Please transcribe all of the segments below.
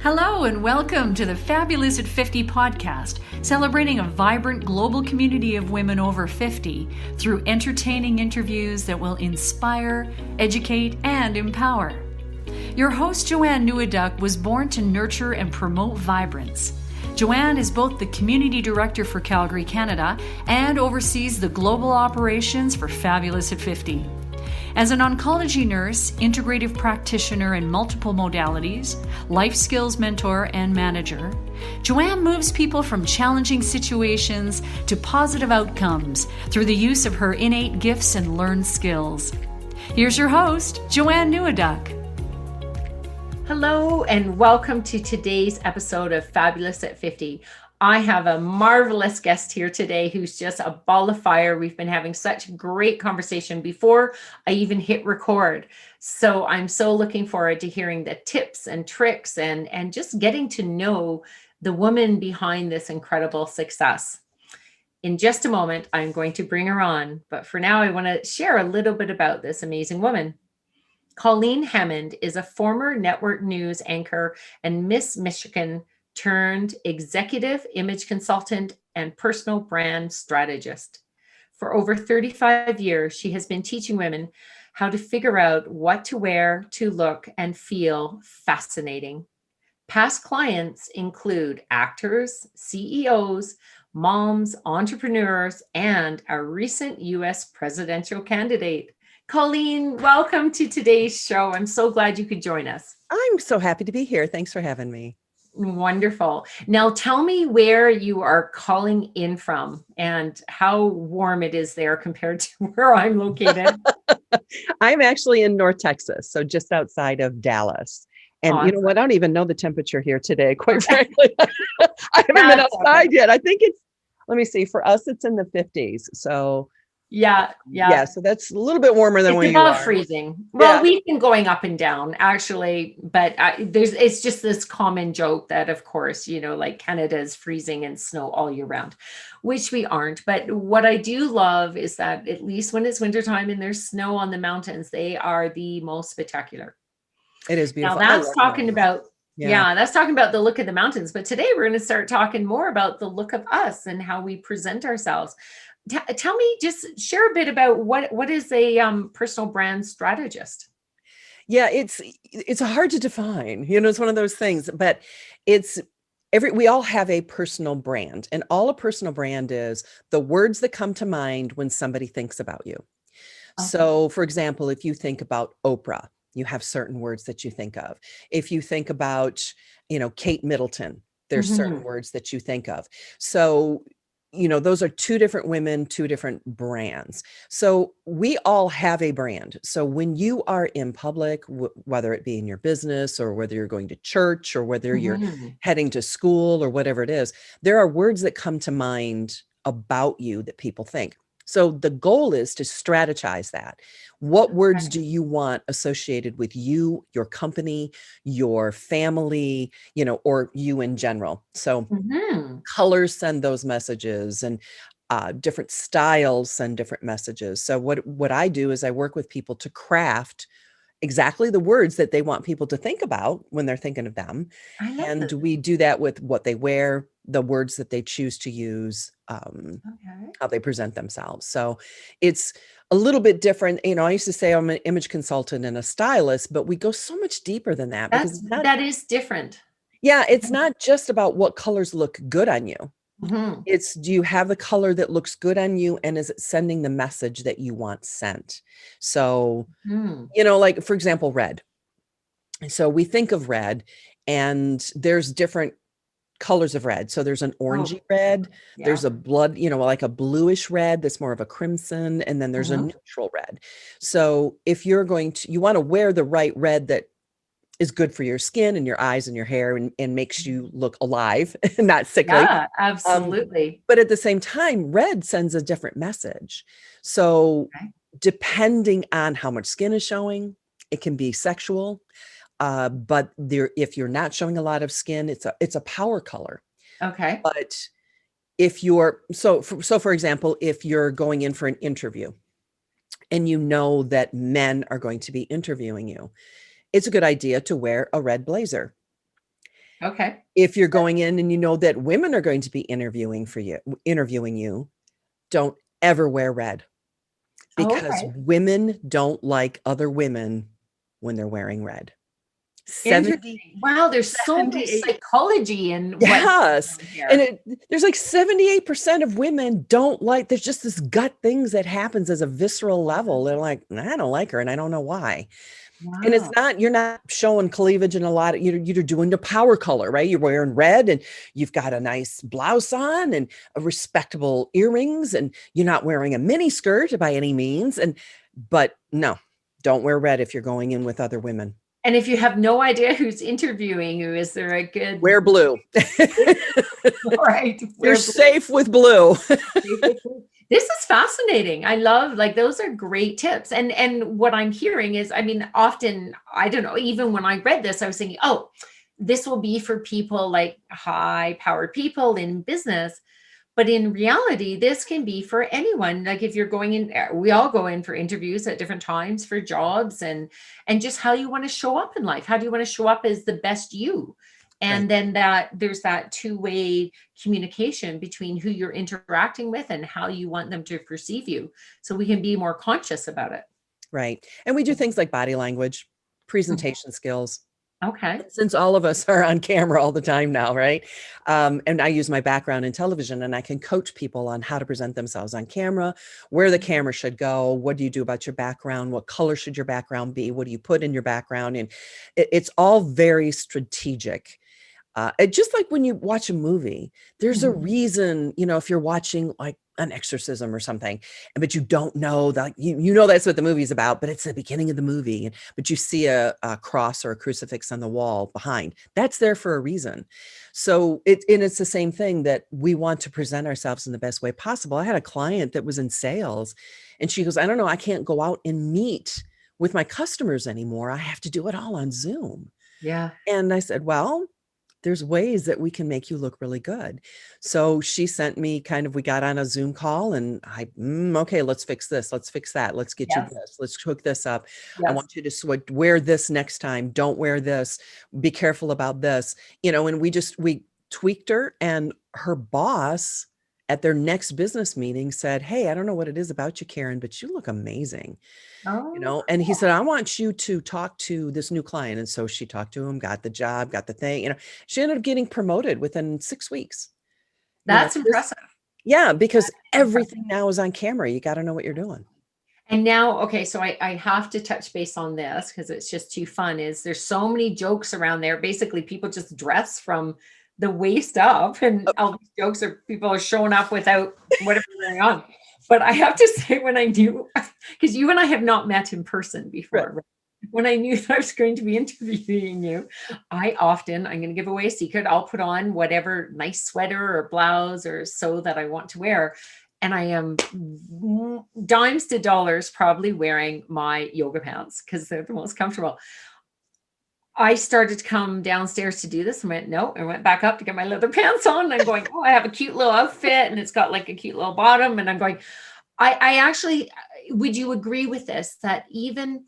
Hello and welcome to the Fabulous at 50 podcast, celebrating a vibrant global community of women over 50 through entertaining interviews that will inspire, educate, and empower. Your host, Joanne Neweduk, was born to nurture and promote vibrance. Joanne is both the Community Director for Calgary, Canada, and oversees the global operations for Fabulous at 50. As an oncology nurse, integrative practitioner in multiple modalities, life skills mentor, and manager, Joanne moves people from challenging situations to positive outcomes through the use of her innate gifts and learned skills. Here's your host, Joanne Neweduk. Hello and welcome to today's episode of Fabulous at 50. I have a marvelous guest here today who's just a ball of fire. We've been having such great conversation before I even hit record. So I'm so looking forward to hearing the tips and tricks and just getting to know the woman behind this incredible success. In just a moment, I'm going to bring her on. But for now, I want to share a little bit about this amazing woman. Colleen Hammond is a former network news anchor and Miss Michigan turned executive image consultant and personal brand strategist. For over 35 years, she has been teaching women how to figure out what to wear to look and feel fascinating. Past clients include actors, CEOs, moms, entrepreneurs, and a recent US presidential candidate. Colleen, welcome to today's show. I'm so glad you could join us. I'm so happy to be here. Thanks for having me. Wonderful. Now tell me where you are calling in from and how warm it is there compared to where I'm located. I'm actually in North Texas, so just outside of Dallas. And Awesome. You know what? I don't even know the temperature here today, quite frankly. I haven't been outside yet. I think let me see, for us, it's in the 50s. So Yeah. So that's a little bit warmer than where you are. It's above freezing. Well, we've been going up and down actually, but it's just this common joke that, of course, like Canada is freezing and snow all year round, which we aren't. But what I do love is that at least when it's wintertime and there's snow on the mountains, they are the most spectacular. It is beautiful. Now that's talking about that's talking about the look of the mountains. But today we're going to start talking more about the look of us and how we present ourselves. Tell me, just share a bit about what is a personal brand strategist? Yeah, it's hard to define. It's one of those things, but we all have a personal brand, and all a personal brand is the words that come to mind when somebody thinks about you. Okay. So, for example, if you think about Oprah, you have certain words that you think of. If you think about, Kate Middleton, there's certain words that you think of. So, those are two different women, two different brands. So we all have a brand. So when you are in public, whether it be in your business or whether you're going to church or whether you're heading to school or whatever it is, there are words that come to mind about you that people think. So the goal is to strategize that. What words do you want associated with you, your company, your family, or you in general? So colors send those messages, and different styles send different messages. So what I do is I work with people to craft exactly the words that they want people to think about when they're thinking of them. And we do that with what they wear, the words that they choose to use, how they present themselves. So it's a little bit different. I used to say I'm an image consultant and a stylist, but we go so much deeper than that. That is different. Yeah, it's not just about what colors look good on you. It's, do you have the color that looks good on you, and is it sending the message that you want sent? So, like, for example, red. So we think of red, and there's different colors of red. So there's an orangey red, there's a blood, like a bluish red that's more of a crimson, and then there's a neutral red. So if you want to wear the right red that is good for your skin and your eyes and your hair and makes you look alive and not sickly. Yeah, absolutely. But at the same time, red sends a different message. So depending on how much skin is showing, it can be sexual. But if you're not showing a lot of skin, it's a power color. Okay. But if you're, for example, if you're going in for an interview and you know that men are going to be interviewing you, it's a good idea to wear a red blazer. Okay. If you're going in and you know that women are going to be interviewing you, don't ever wear red, Oh, because okay. women don't like other women when they're wearing red. 70, Interesting. Wow, there's so much 78. psychology in what's Yes. going on And here. there's like 78% of women don't like, there's just this gut things that happens as a visceral level. They're like, I don't like her and I don't know why. And it's Wow. not, you're not showing cleavage in a lot of, you're doing the power color, right? You're wearing red and you've got a nice blouse on and a respectable earrings, and you're not wearing a mini skirt by any means. But no, don't wear red if you're going in with other women. And if you have no idea who's interviewing you, is there a good Wear blue. right? You're safe with blue. This is fascinating. I love, like, those are great tips. And what I'm hearing is, I mean, often, I don't know, even when I read this, I was thinking, oh, this will be for people like high powered people in business. But in reality, this can be for anyone. Like, if you're going in, we all go in for interviews at different times for jobs, and just how you want to show up in life. How do you want to show up as the best you? And Right. then that there's that two-way communication between who you're interacting with and how you want them to perceive you. So we can be more conscious about it. Right. And we do things like body language, Mhm. presentation skills. Okay. Since all of us are on camera all the time now, right? And I use my background in television, and I can coach people on how to present themselves on camera, where the camera should go, what do you do about your background, what color should your background be, what do you put in your background, and it's all very strategic. Just like when you watch a movie, there's a Mhm. reason, if you're watching like an exorcism or something, but you don't know that, you know that's what the movie's about, but it's the beginning of the movie, but you see a cross or a crucifix on the wall behind. That's there for a reason. So it's the same thing, that we want to present ourselves in the best way possible. I had a client that was in sales, and she goes, I don't know, I can't go out and meet with my customers anymore. I have to do it all on Zoom. Yeah. And I said, well, there's ways that we can make you look really good. So she sent me we got on a Zoom call, and okay, let's fix this. Let's fix that. Let's get you Yes. this. Let's hook this up. I Yes. want you to wear this next time. Don't wear this. Be careful about this. And we tweaked her, and her boss at their next business meeting said, hey, I don't know what it is about you, Karen, but you look amazing. Oh, And he cool. said, I want you to talk to this new client. And so she talked to him, got the job, got the thing, she ended up getting promoted within 6 weeks. That's impressive. Yeah, because That's impressive. everything now is on camera. You got to know what you're doing. And now, okay, so I have to touch base on this because it's just too fun. Is there's so many jokes around there. Basically, people just dress from the waist up, and all these jokes are people are showing up without whatever they're on. But I have to say, when I knew, because you and I have not met in person before, right? When I knew that I was going to be interviewing you, I'm going to give away a secret. I'll put on whatever nice sweater or blouse or so that I want to wear. And I am dimes to dollars probably wearing my yoga pants because they're the most comfortable. I started to come downstairs to do this and went, no, I went back up to get my leather pants on. And I'm going, oh, I have a cute little outfit and it's got like a cute little bottom. And I'm going, I actually, would you agree with this, that even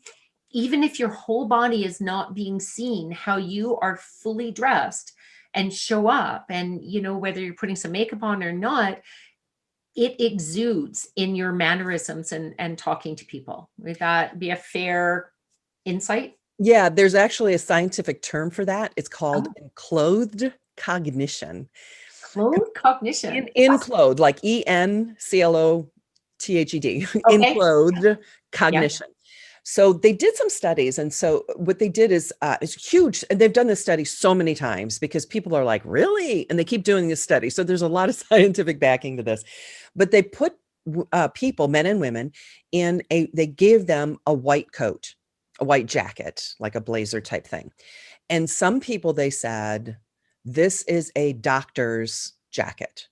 if your whole body is not being seen, how you are fully dressed and show up, and, whether you're putting some makeup on or not, it exudes in your mannerisms and talking to people. Would that be a fair insight? Yeah, there's actually a scientific term for that. It's called Oh, enclothed cognition. clothed cognition. Enclothed, like enclothed, Okay. enclothed Yeah. cognition. So they did some studies. And so what they did is it's huge. And they've done this study so many times because people are like, really? And they keep doing this study. So there's a lot of scientific backing to this. But they put people, men and women, they gave them a white coat, a white jacket, like a blazer type thing. And some people, they said, this is a doctor's jacket.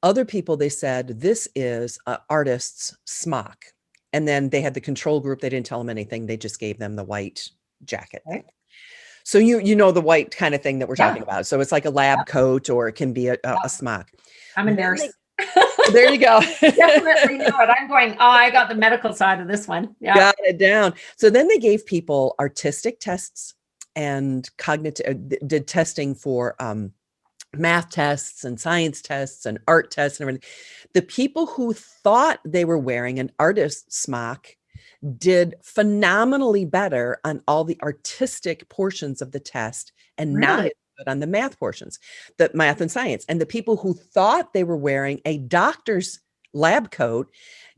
Other people, they said, this is an artist's smock. And then they had the control group. They didn't tell them anything. They just gave them the white jacket thing. So you know the white kind of thing that we're talking about. So it's like a lab coat, or it can be a smock. I'm a nurse. There you go. Definitely know it. I'm going, oh, I got the medical side of this one. Yeah. Got it down. So then they gave people artistic tests and did testing for math tests and science tests and art tests and everything. The people who thought they were wearing an artist's smock did phenomenally better on all the artistic portions of the test and not as good on the math portions, the math and science. And the people who thought they were wearing a doctor's lab coat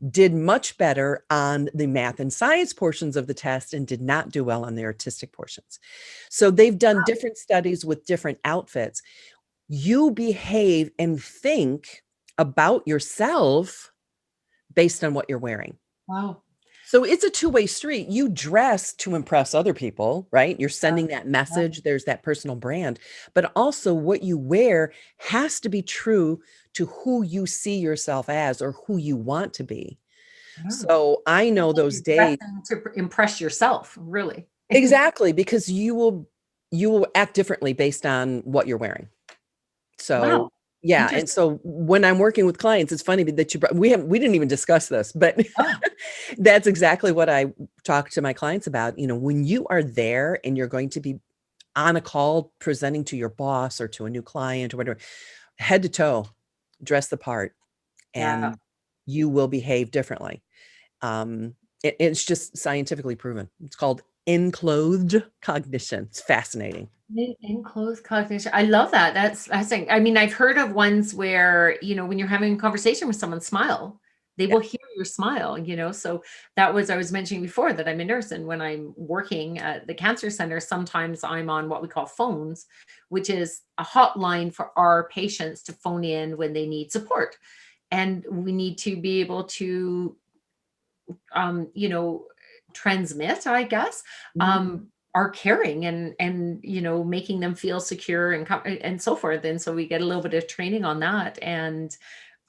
did much better on the math and science portions of the test and did not do well on the artistic portions. So they've done different studies with different outfits. You behave and think about yourself based on what you're wearing. Wow. So it's a two-way street. You dress to impress other people, right? You're sending that message. There's that personal brand, but also what you wear has to be true to who you see yourself as or who you want to be. So I know those days to impress yourself, really. Exactly, because you will act differently based on what you're wearing. So yeah, and so when I'm working with clients, it's funny that we didn't even discuss this, but that's exactly what I talk to my clients about. You know, when you are there and you're going to be on a call presenting to your boss or to a new client or whatever, head to toe, dress the part, and you will behave differently. It's just scientifically proven. It's called enclothed cognition. It's fascinating. Enclothed cognition. I love that. That's fascinating. I mean, I've heard of ones where, you know, when you're having a conversation with someone, smile. They will hear your smile, you know. So that was, I was mentioning before that I'm a nurse, and when I'm working at the cancer center, sometimes I'm on what we call phones, which is a hotline for our patients to phone in when they need support. And we need to be able to, you know, transmit, I guess, our caring and, you know, making them feel secure and so forth. And so we get a little bit of training on that. And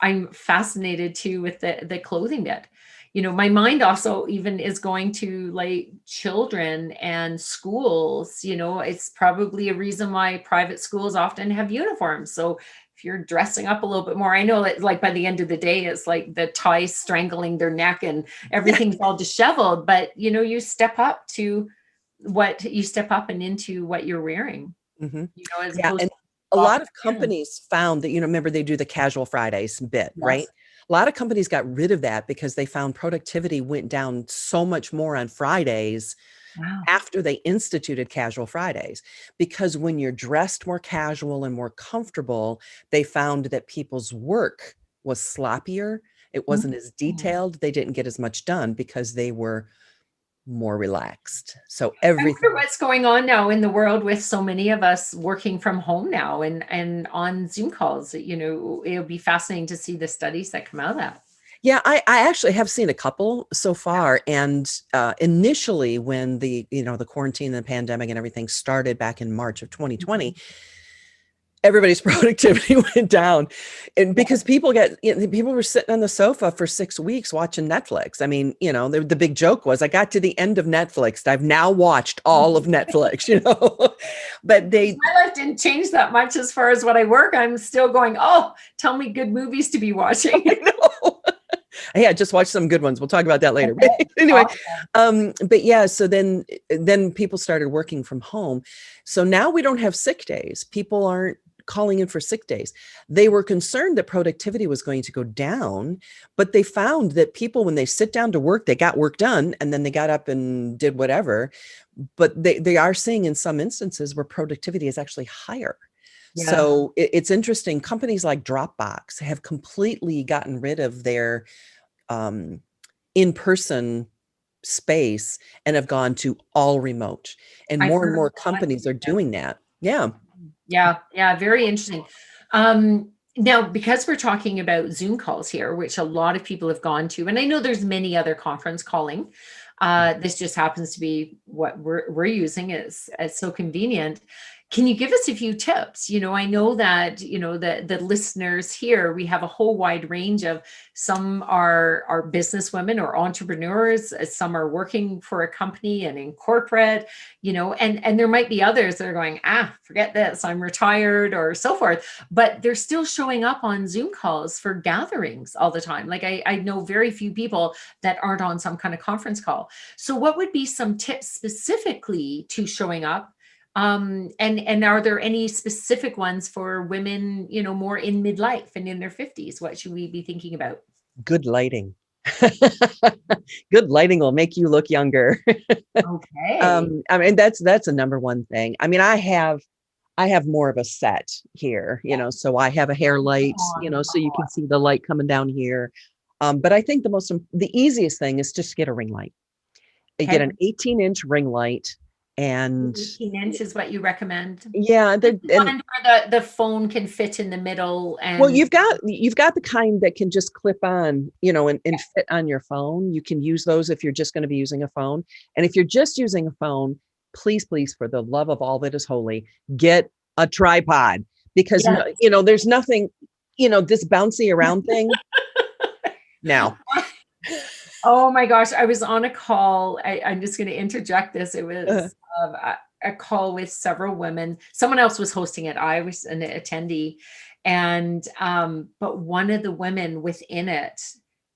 I'm fascinated too with the clothing bit. You know, my mind also even is going to like children and schools. You know, it's probably a reason why private schools often have uniforms. So if you're dressing up a little bit more, I know that like by the end of the day, it's like the tie strangling their neck and everything's all disheveled. But, you know, you step up and into what you're wearing. You know, as opposed and a lot of companies found that, you know, remember they do the casual Fridays bit, right? A lot of companies got rid of that because they found productivity went down so much more on Fridays after they instituted casual Fridays. Because when you're dressed more casual and more comfortable, they found that people's work was sloppier. It wasn't as detailed. They didn't get as much done because they were more relaxed. So everything. I wonder what's going on now in the world with so many of us working from home now and on Zoom calls. You know, it'll be fascinating to see the studies that come out of that. Yeah, I actually have seen a couple so far. And initially when the quarantine and the pandemic and everything started back in March of 2020, everybody's productivity went down. And because people were sitting on the sofa for 6 weeks watching Netflix. I mean, you know, the big joke was I got to the end of Netflix. I've now watched all of Netflix, you know, but my life didn't change that much as far as what I work. I'm still going, tell me good movies to be watching. I know. Yeah, just watch some good ones. We'll talk about that later. But anyway, but yeah, so then people started working from home. So now we don't have sick days. People aren't calling in for sick days. They were concerned that productivity was going to go down, but they found that people, when they sit down to work, they got work done and then they got up and did whatever. But they are seeing in some instances where productivity is actually higher. Yeah. So it's interesting. Companies like Dropbox have completely gotten rid of their in-person space and have gone to all remote. And more companies are doing that. Yeah. Yeah. Very interesting. Now, because we're talking about Zoom calls here, which a lot of people have gone to, and I know there's many other conference calling. This just happens to be what we're using. It's so convenient. Can you give us a few tips? You know, I know that, you know, the listeners here, we have a whole wide range of, some are business women or entrepreneurs, some are working for a company and in corporate, you know, and there might be others that are going, forget this, I'm retired or so forth, but they're still showing up on Zoom calls for gatherings all the time. Like I know very few people that aren't on some kind of conference call. So what would be some tips specifically to showing up And are there any specific ones for women, more in midlife and in their 50s? What should we be thinking about? Good lighting. Good lighting will make you look younger. Okay. I mean, that's a number one thing. I mean, I have more of a set here, so I have a hair light, so you can see the light coming down here. But I think the easiest thing is just get a ring light. You get an 18-inch ring light, and 18 inch is what you recommend. yeah, The one where the phone can fit in the middle, well, and you've got the kind that can just clip on, and fit on your phone. You can use those if you're just going to be using a phone. And if you're just using a phone, please, please, for the love of all that is holy, get a tripod, because yes. there's nothing, this bouncy around thing. Now, Oh my gosh, I was on a call. I'm just going to interject this. It was a call with several women. Someone else was hosting it. I was an attendee. And but one of the women within it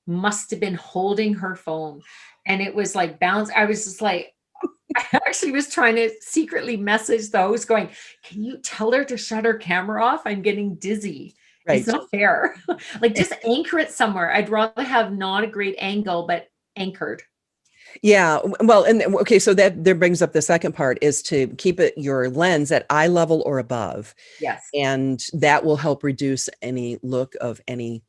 must have been holding her phone. And it was like bounce. I was just like, I actually was trying to secretly message those going, can you tell her to shut her camera off? I'm getting dizzy. right. It's not fair. Like just anchor it somewhere. I'd rather have not a great angle, but anchored. Yeah. Well, and okay, so that there brings up the second part, is to keep your lens at eye level or above. Yes. And that will help reduce any look of any,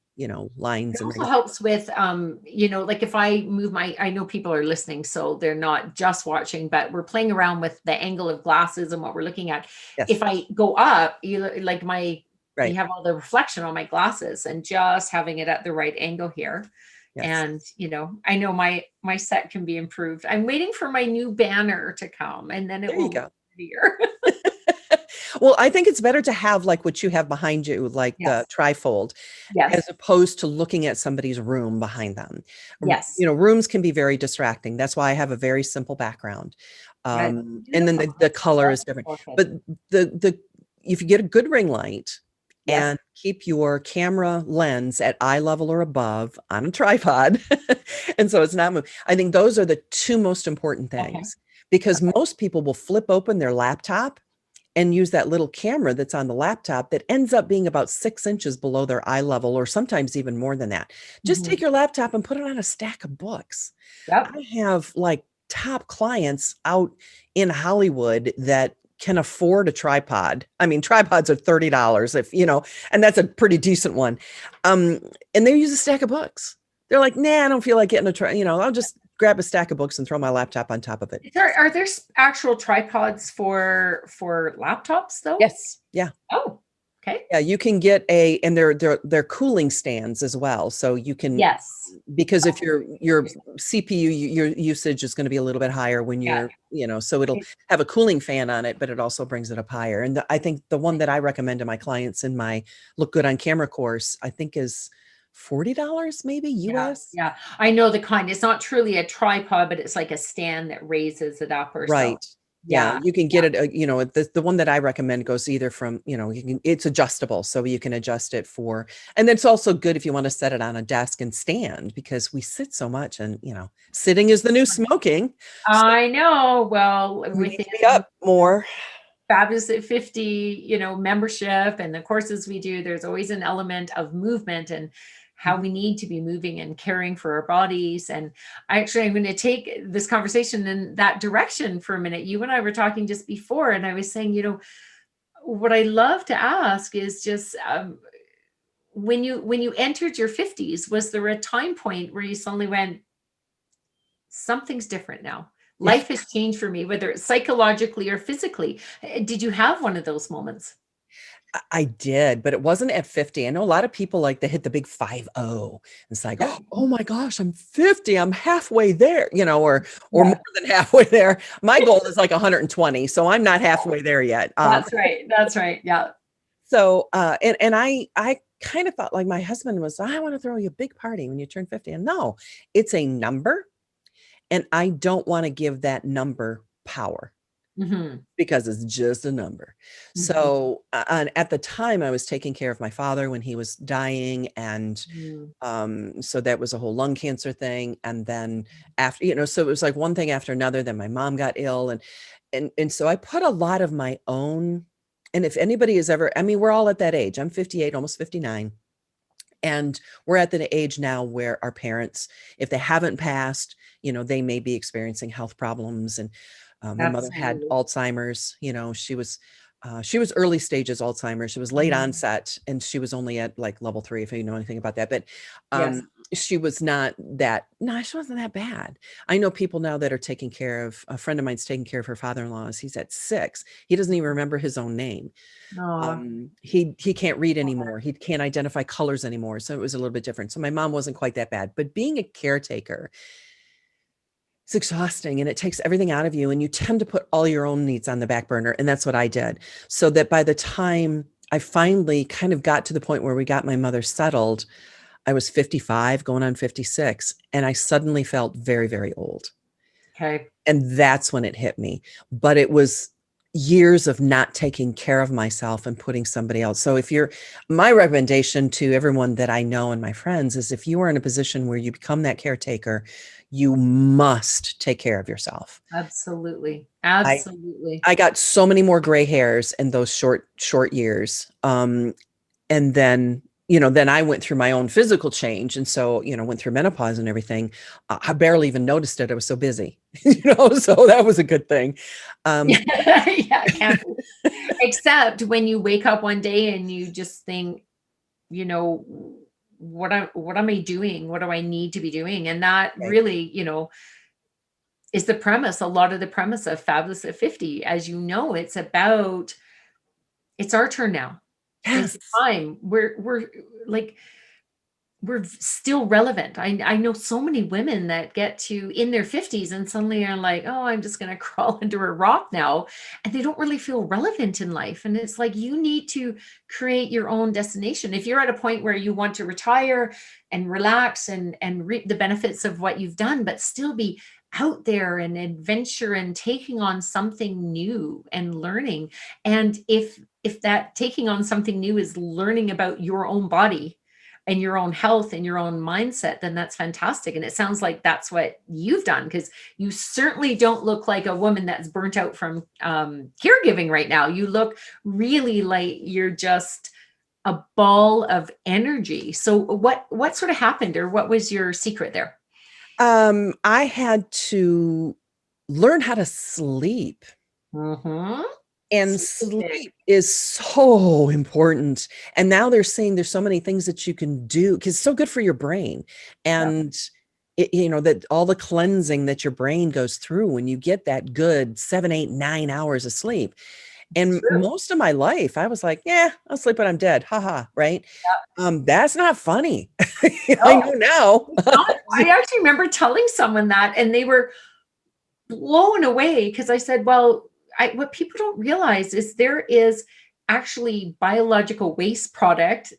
lines. It also helps with, like if I move I know people are listening, so they're not just watching, but we're playing around with the angle of glasses and what we're looking at. Yes. If I go up, you Right. have all the reflection on my glasses, and just having it at the right angle here. Yes. And, I know my set can be improved. I'm waiting for my new banner to come, and then it will go. be prettier. Well, I think it's better to have like what you have behind you, like Yes. the trifold, Yes. as opposed to looking at somebody's room behind them. Yes. Rooms can be very distracting. That's why I have a very simple background. And then the color is different. But if you get a good ring light, Yes. and keep your camera lens at eye level or above on a tripod, and so it's not moving, I think those are the two most important things, because most people will flip open their laptop and use that little camera that's on the laptop that ends up being about 6 inches below their eye level, or sometimes even more than that. Just take your laptop and put it on a stack of books. Yep. I have like top clients out in Hollywood that can afford a tripod. I mean, tripods are $30 and that's a pretty decent one. And they use a stack of books. They're like, nah, I don't feel like getting I'll just grab a stack of books and throw my laptop on top of it. Are there actual tripods for laptops though? Yes. Yeah. Oh, okay. Yeah, you can get and they're cooling stands as well. So you can, yes, because if your CPU, your usage is going to be a little bit higher when you're, so it'll have a cooling fan on it, but it also brings it up higher. And I think the one that I recommend to my clients in my Look Good on Camera course, I think is $40 maybe US. Yeah. I know the kind. It's not truly a tripod, but it's like a stand that raises it up or right. so. Yeah, you can get it, the one that I recommend goes either from, it's adjustable, so you can adjust it for, and it's also good if you want to set it on a desk and stand, because we sit so much, and, sitting is the new smoking. I know. Well, We need to be up more. Fabulous at 50, membership and the courses we do, there's always an element of movement and how we need to be moving and caring for our bodies. And I'm going to take this conversation in that direction for a minute. You and I were talking just before, and I was saying, what I love to ask is just when you entered your 50s, was there a time point where you suddenly went, something's different now? Life has changed for me, whether it's psychologically or physically. Did you have one of those moments? I did, but it wasn't at 50. I know a lot of people like they hit the big 50. It's like, oh my gosh, I'm 50. I'm halfway there, or more than halfway there. My goal is like 120. So I'm not halfway there yet. That's right. That's right. Yeah. So, and I kind of thought, like, my husband was, I want to throw you a big party when you turn 50. And no, it's a number. And I don't want to give that number power. Because it's just a number. So at the time I was taking care of my father when he was dying. And so that was a whole lung cancer thing. And then after, so it was like one thing after another. Then my mom got ill. and so I put a lot of my own, and if anybody is ever, I mean, we're all at that age. I'm 58, almost 59. And we're at the age now where our parents, if they haven't passed, they may be experiencing health problems. And my mother had Absolutely. Alzheimer's. She was early stages Alzheimer's. She was late onset, and she was only at like level 3, if you know anything about that. But Yes. she was not that. No, she wasn't that bad. I know people now that are taking care of. A friend of mine's taking care of her father-in-law. He's at 6. He doesn't even remember his own name. Oh, He can't read anymore. He can't identify colors anymore. So it was a little bit different. So my mom wasn't quite that bad, but being a caretaker, it's exhausting and it takes everything out of you. And you tend to put all your own needs on the back burner. And that's what I did. So that by the time I finally kind of got to the point where we got my mother settled, I was 55 going on 56. And I suddenly felt very, very old. okay. And that's when it hit me. But it was years of not taking care of myself and putting somebody else. So my recommendation to everyone that I know and my friends is, if you are in a position where you become that caretaker, you must take care of yourself. Absolutely. I Absolutely. I got so many more gray hairs in those short years. And then I went through my own physical change. And so, went through menopause and everything. I barely even noticed it. I was so busy, so that was a good thing. Yeah, it can't be. Except when you wake up one day and you just think, what am I doing? What do I need to be doing? And that Right. really, is the premise, a lot of the premise of Fabulous at 50. As you know, it's our turn now. It's Yes. time. We're like, we're still relevant. I know so many women that get to in their 50s and suddenly are like, oh, I'm just going to crawl under a rock now. And they don't really feel relevant in life. And it's like, you need to create your own destination. If you're at a point where you want to retire and relax and reap the benefits of what you've done, but still be out there and adventure and taking on something new and learning. And if that taking on something new is learning about your own body and your own health and your own mindset, then that's fantastic. And it sounds like that's what you've done, because you certainly don't look like a woman that's burnt out from caregiving right now. You look really like you're just a ball of energy. So what sort of happened, or what was your secret there? I had to learn how to sleep. Mm-hmm. And sleep is so important. And now they're saying there's so many things that you can do because it's so good for your brain. And that all the cleansing that your brain goes through when you get that good 7, 8, 9 hours of sleep. And most of my life, I was like, yeah, I'll sleep when I'm dead. Haha. Right. That's not funny. I know now. I actually remember telling someone that, and they were blown away, because I said, well, what people don't realize is there is actually biological waste product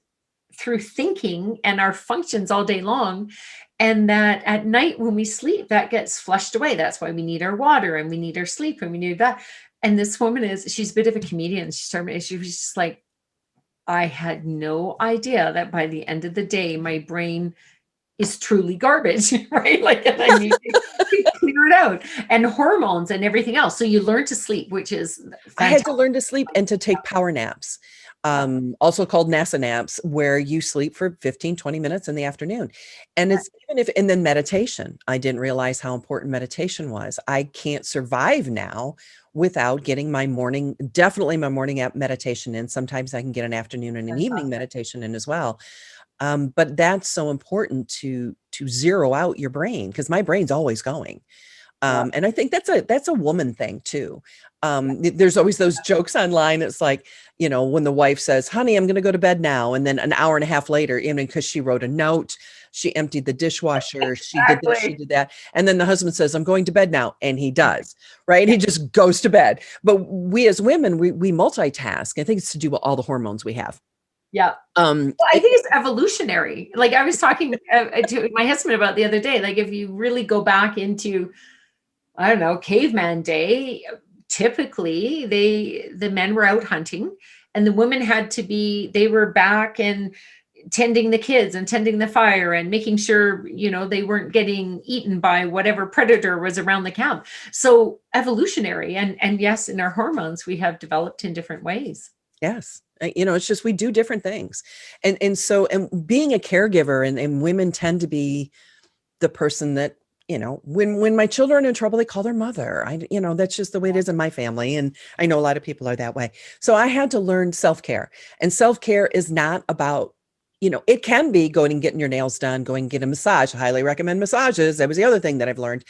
through thinking and our functions all day long. And that at night when we sleep, that gets flushed away. That's why we need our water and we need our sleep and we need that. And this woman she's a bit of a comedian. She was just like, I had no idea that by the end of the day, my brain is truly garbage, right? Like, and I need to clear it out, and hormones and everything else. So you learn to sleep, which is fantastic. I had to learn to sleep and to take power naps, also called NASA naps, where you sleep for 15, 20 minutes in the afternoon. And and then meditation. I didn't realize how important meditation was. I can't survive now without getting definitely my morning meditation in. Sometimes I can get an afternoon and an evening meditation in as well. But that's so important to zero out your brain, because my brain's always going. And I think that's a woman thing too. There's always those jokes online. It's like, when the wife says, honey, I'm going to go to bed now. And then an hour and a half later, because she wrote a note, she emptied the dishwasher, she did this, she did that. And then the husband says, I'm going to bed now. And he does, right? He just goes to bed. But we as women, we multitask. I think it's to do with all the hormones we have. Yeah. Well, I think it's evolutionary. Like I was talking to my husband about the other day, like if you really go back into, I don't know, caveman day, typically the men were out hunting and the women they were back and tending the kids and tending the fire and making sure, they weren't getting eaten by whatever predator was around the camp. So evolutionary, and yes, in our hormones, we have developed in different ways. Yes. It's just, we do different things. And so, and being a caregiver, and women tend to be the person that, when my children are in trouble, they call their mother. That's just the way it is in my family. And I know a lot of people are that way. So I had to learn self-care, and self-care is not about, it can be going and getting your nails done, going and get a massage. I highly recommend massages. That was the other thing that I've learned.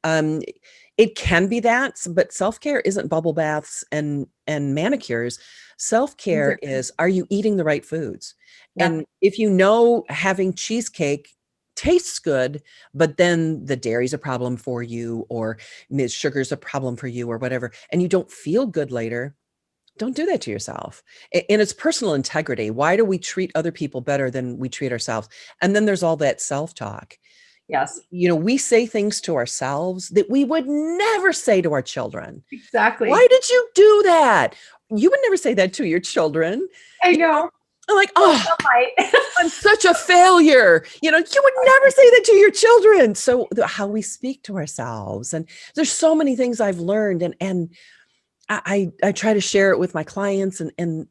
It can be that, but self-care isn't bubble baths and manicures. Self-care is, are you eating the right foods? Yeah. And if having cheesecake tastes good, but then the dairy's a problem for you, or sugar's a problem for you, or whatever, and you don't feel good later, don't do that to yourself. And it's personal integrity. Why do we treat other people better than we treat ourselves? And then there's all that self-talk. Yes. We say things to ourselves that we would never say to our children. Exactly. Why did you do that? You would never say that to your children. I know. I'm like, I'm such a failure. You would never say that to your children. So how we speak to ourselves, and there's so many things I've learned, and I try to share it with my clients, and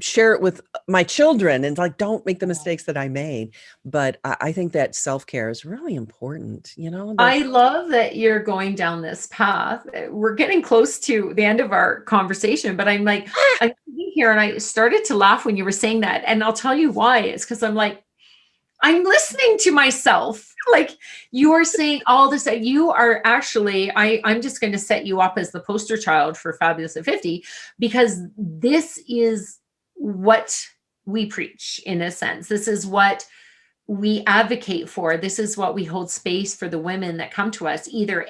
share it with my children, and like, don't make the mistakes that I made. But I think that self-care is really important. I love that you're going down this path. We're getting close to the end of our conversation, but I'm like, I'm sitting here and I started to laugh when you were saying that. And I'll tell you why. It's because I'm like, I'm listening to myself. Like, you are saying all this, that you are actually, I'm just going to set you up as the poster child for Fabulous at 50, because this is what we preach, in a sense. This is what we advocate for. This is what we hold space for the women that come to us. Either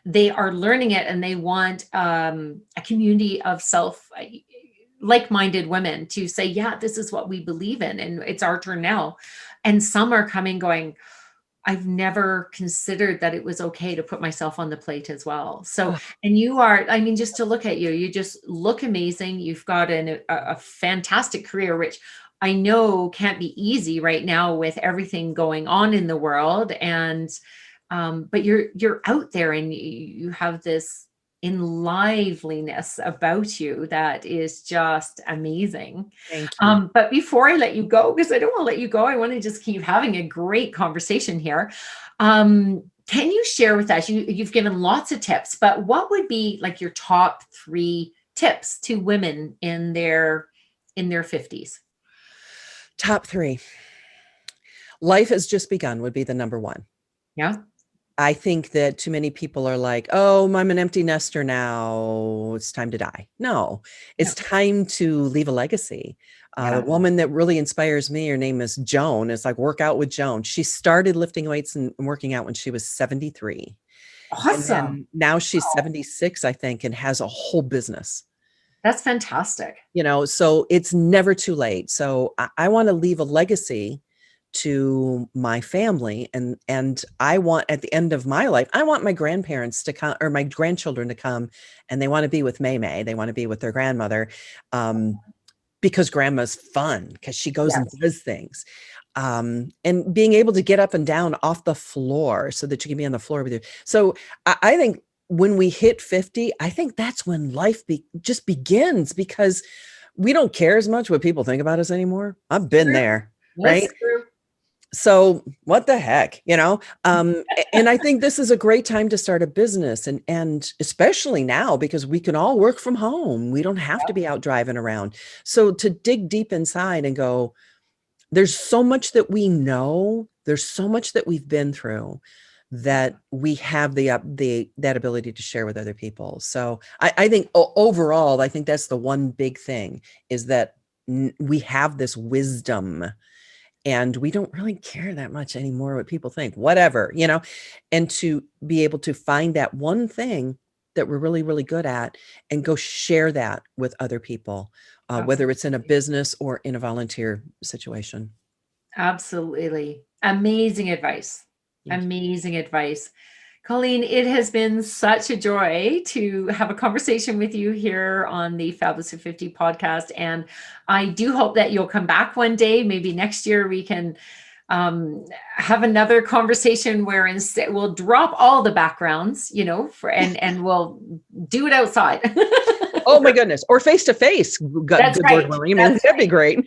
they are learning it and they want a community of like-minded women to say, yeah, this is what we believe in, and it's our turn now. And some are coming going, I've never considered that it was okay to put myself on the plate as well. So, and you are, just to look at you, you just look amazing. You've got a fantastic career, which I know can't be easy right now with everything going on in the world. And, but you're out there, and you have this liveliness about you that is just amazing. Thank you. But before I let you go, because I don't want to let you go, I want to just keep having a great conversation here. Can you share with us, you've given lots of tips, but what would be like your top 3 tips to women in their 50s? Top 3. Life has just begun would be the number 1. Yeah. I think that too many people are like, oh, I'm an empty nester now, it's time to die. No, it's time to leave a legacy. The woman that really inspires me, her name is Joan. It's like Work Out with Joan. She started lifting weights and working out when she was 73. Awesome. And now she's 76, I think, and has a whole business. That's fantastic. So it's never too late. So I want to leave a legacy to my family, and I want, at the end of my life, I want my grandparents to come, or my grandchildren to come, and they want to be with May. They want to be with their grandmother, because grandma's fun, because she goes and does things, and being able to get up and down off the floor so that you can be on the floor with you. So I think when we hit 50, I think that's when life just begins, because we don't care as much what people think about us anymore. I've been there, right? So what the heck, and I think this is a great time to start a business, and especially now, because we can all work from home. We don't have to be out driving around. So to dig deep inside and go, there's so much that we know, there's so much that we've been through, that we have that ability to share with other people. So I think overall, I think that's the one big thing, is that we have this wisdom, and we don't really care that much anymore what people think, whatever, and to be able to find that one thing that we're really, really good at, and go share that with other people, whether it's in a business or in a volunteer situation. Absolutely. Amazing advice. Amazing advice. Colleen, it has been such a joy to have a conversation with you here on the Fabulous at 50 podcast. And I do hope that you'll come back one day. Maybe next year we can have another conversation where instead we'll drop all the backgrounds, and we'll do it outside. Oh my goodness. Or face to face. Good right. Lord willing. That'd be great.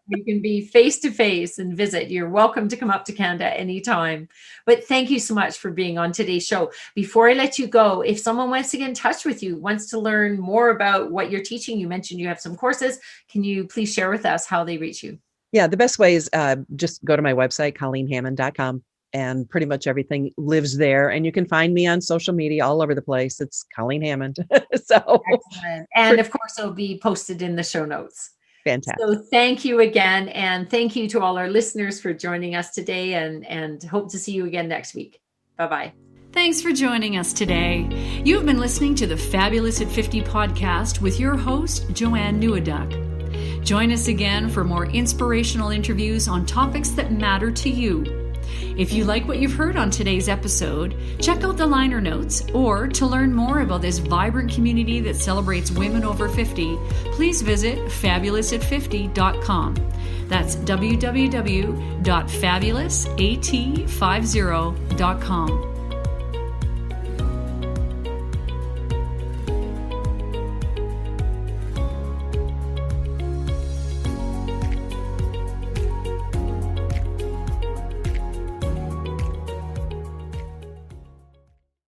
You can be face to face and visit. You're welcome to come up to Canada anytime. But thank you so much for being on today's show. Before I let you go, if someone wants to get in touch with you, wants to learn more about what you're teaching, you mentioned you have some courses. Can you please share with us how they reach you? Yeah, the best way is just go to my website, ColleenHammond.com, and pretty much everything lives there. And you can find me on social media all over the place. It's Colleen Hammond. So excellent. And of course, it'll be posted in the show notes. Fantastic. So thank you again. And thank you to all our listeners for joining us today, and hope to see you again next week. Bye-bye. Thanks for joining us today. You've been listening to the Fabulous at 50 podcast with your host, Joanne Nieuwenduck. Join us again for more inspirational interviews on topics that matter to you. If you like what you've heard on today's episode, check out the liner notes, or to learn more about this vibrant community that celebrates women over 50, please visit fabulousat50.com. That's www.fabulousat50.com.